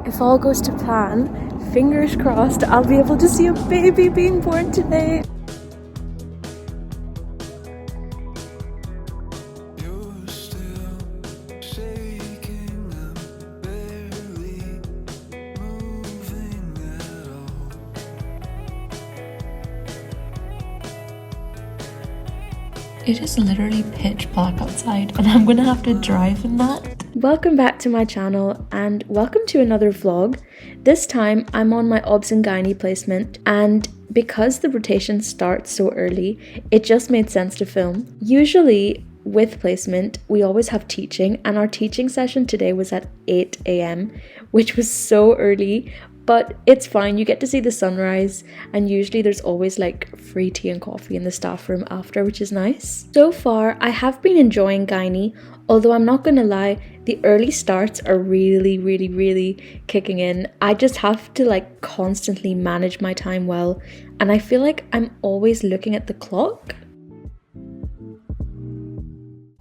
If all goes to plan, fingers crossed, I'll be able to see a baby being born today. It is literally pitch black outside and I'm gonna have to drive in that. Welcome back to my channel and welcome to another vlog. This time I'm on my obs and gynae placement, and because the rotation starts so early, it just made sense to film. Usually with placement, we always have teaching, and our teaching session today was at 8 a.m, which was so early. But it's fine, you get to see the sunrise, and usually there's always like free tea and coffee in the staff room after, which is nice. So far, I have been enjoying gynae, although I'm not gonna lie, the early starts are really kicking in. I just have to like constantly manage my time well, and I feel like I'm always looking at the clock.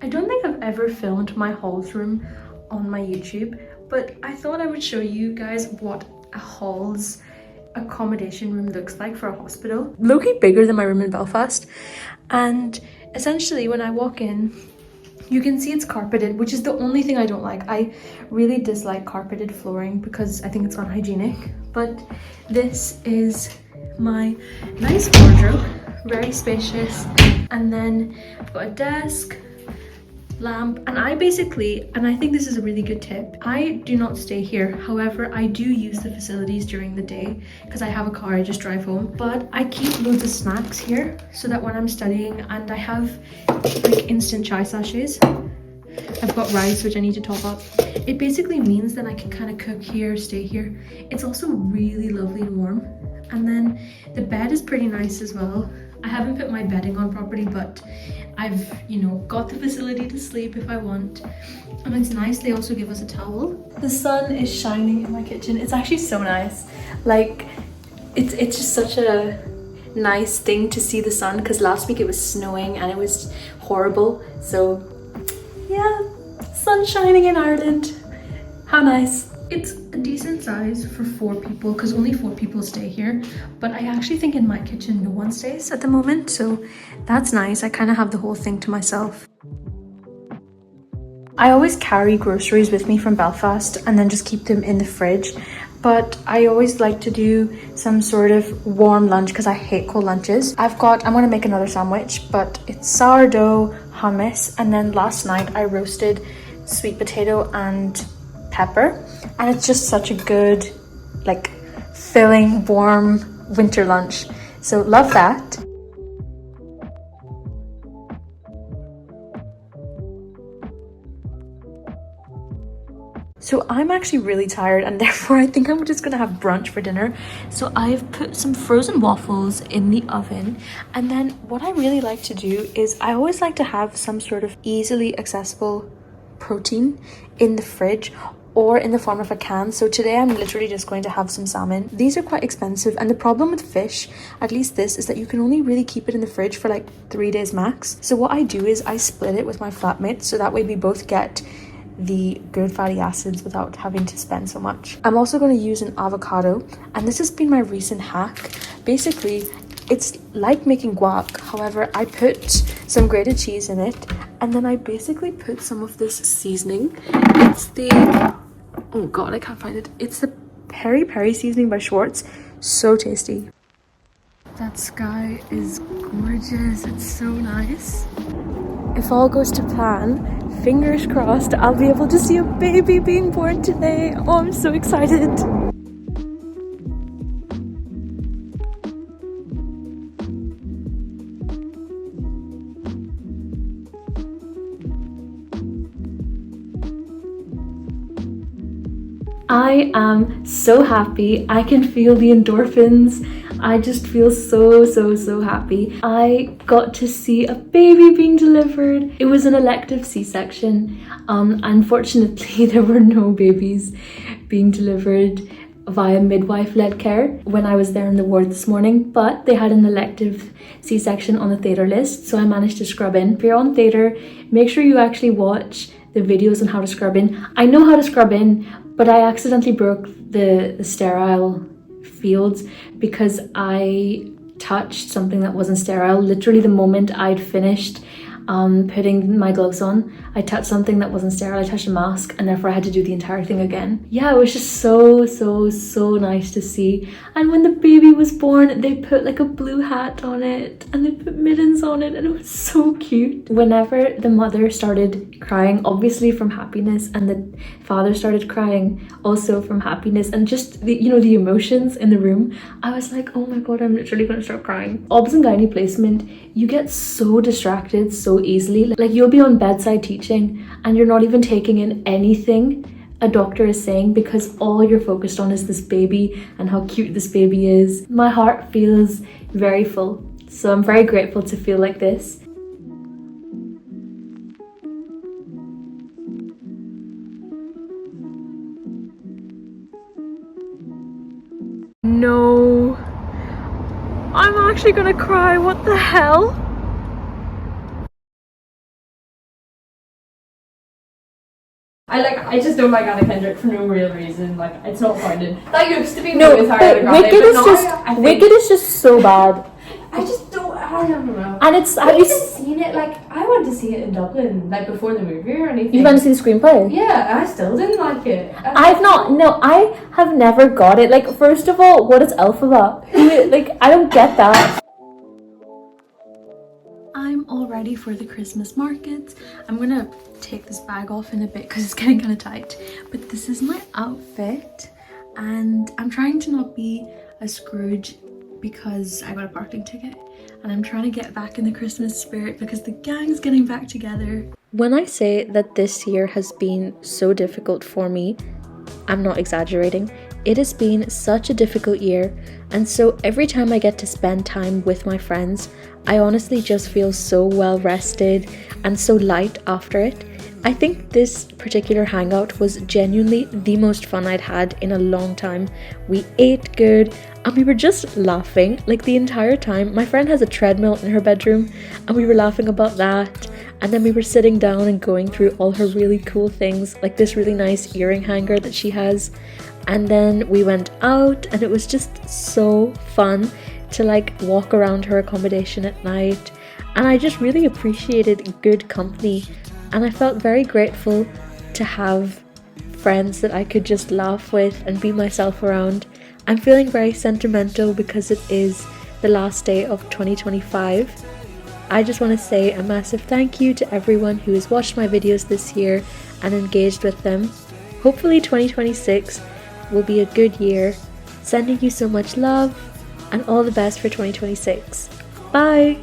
I don't think I've ever filmed my halls room on my YouTube, but I thought I would show you guys what a hall's accommodation room looks like for a hospital. Low-key bigger than my room in Belfast, and essentially when I walk in, you can see it's carpeted, which is the only thing I don't like. I really dislike carpeted flooring because I think it's unhygienic. But this is my nice wardrobe, very spacious, and then I've got a desk, lamp, and I think this is a really good tip, I do not stay here. However, I do use the facilities during the day because I have a car, I just drive home. But I keep loads of snacks here so that when I'm studying, and I have like instant chai sachets, I've got rice which I need to top up. It basically means that I can kind of cook here, stay here. It's also really lovely and warm, and then the bed is pretty nice as well. I haven't put my bedding on properly, but I've, got the facility to sleep if I want. And it's nice, they also give us a towel. The sun is shining in my kitchen. It's actually so nice. Like, it's just such a nice thing to see the sun, because last week it was snowing and it was horrible. So yeah, sun shining in Ireland. How nice. It's a decent size for 4 people because only 4 people stay here, but I actually think in my kitchen no one stays at the moment, so that's nice. I kind of have the whole thing to myself. I always carry groceries with me from Belfast and then just keep them in the fridge, but I always like to do some sort of warm lunch because I hate cold lunches. I'm going to make another sandwich, but it's sourdough, hummus, and then last night I roasted sweet potato and pepper, and it's just such a good, like, filling, warm winter lunch. So love that. So I'm actually really tired, and therefore I think I'm just gonna have brunch for dinner. So I've put some frozen waffles in the oven, and then what I really like to do is I always like to have some sort of easily accessible protein in the fridge or in the form of a can. So today I'm literally just going to have some salmon. These are quite expensive, and the problem with fish, at least this, is that you can only really keep it in the fridge for like 3 days max. So what I do is I split it with my flatmate, so that way we both get the good fatty acids without having to spend so much. I'm also going to use an avocado, and this has been my recent hack. Basically, it's like making guac, however I put some grated cheese in it, and then I basically put some of this seasoning. It's the, oh god, I can't find it. It's the peri peri seasoning by Schwartz. So tasty. That sky is gorgeous. It's so nice. If all goes to plan, fingers crossed, I'll be able to see a baby being born today. Oh, I'm so excited. I am so happy. I can feel the endorphins. I just feel so happy. I got to see a baby being delivered. It was an elective C-section. Unfortunately, there were no babies being delivered via midwife-led care when I was there in the ward this morning, but they had an elective C-section on the theatre list, so I managed to scrub in. If you're on theatre, make sure you actually watch the videos on how to scrub in. I know how to scrub in, but I accidentally broke the sterile fields because I touched something that wasn't sterile. Literally the moment I'd finished putting my gloves on, I touched something that wasn't sterile. I touched a mask, and therefore I had to do the entire thing again. Yeah, it was just so nice to see. And when the baby was born, they put like a blue hat on it and they put mittens on it, and it was so cute. Whenever the mother started crying, obviously from happiness, and the father started crying also from happiness, and just the, you know, the emotions in the room, I was like, oh my god, I'm literally gonna start crying. Obs and gynae placement, you get so distracted so easily. Like you'll be on bedside teaching and you're not even taking in anything a doctor is saying because all you're focused on is this baby and how cute this baby is. My heart feels very full, so I'm very grateful to feel like this. No, I'm actually gonna cry. What the hell? I just don't like Anna Kendrick for no real reason. Like, it's not founded. That used to be No, with but Ariana Grande, Wicked but is now just I think, Wicked is just so bad. I don't know. And it's Have you even seen it? Like, I went to see it in Dublin, like before the movie or anything. You went to see the screenplay? Yeah, I still didn't like it. I have never got it. Like, first of all, what is Alphabet? Like, I don't get that. I'm all ready for the Christmas markets. I'm gonna take this bag off in a bit because it's getting kind of tight. But this is my outfit, and I'm trying to not be a Scrooge because I got a parking ticket, and I'm trying to get back in the Christmas spirit because the gang's getting back together. When I say that this year has been so difficult for me, I'm not exaggerating. It has been such a difficult year, and so every time I get to spend time with my friends, I honestly just feel so well rested and so light after it. I think this particular hangout was genuinely the most fun I'd had in a long time. We ate good and we were just laughing like the entire time. My friend has a treadmill in her bedroom and we were laughing about that. And then we were sitting down and going through all her really cool things, like this really nice earring hanger that she has. And then we went out and it was just so fun to like walk around her accommodation at night. And I just really appreciated good company. And I felt very grateful to have friends that I could just laugh with and be myself around. I'm feeling very sentimental because it is the last day of 2025. I just want to say a massive thank you to everyone who has watched my videos this year and engaged with them. Hopefully 2026 will be a good year. Sending you so much love and all the best for 2026. Bye!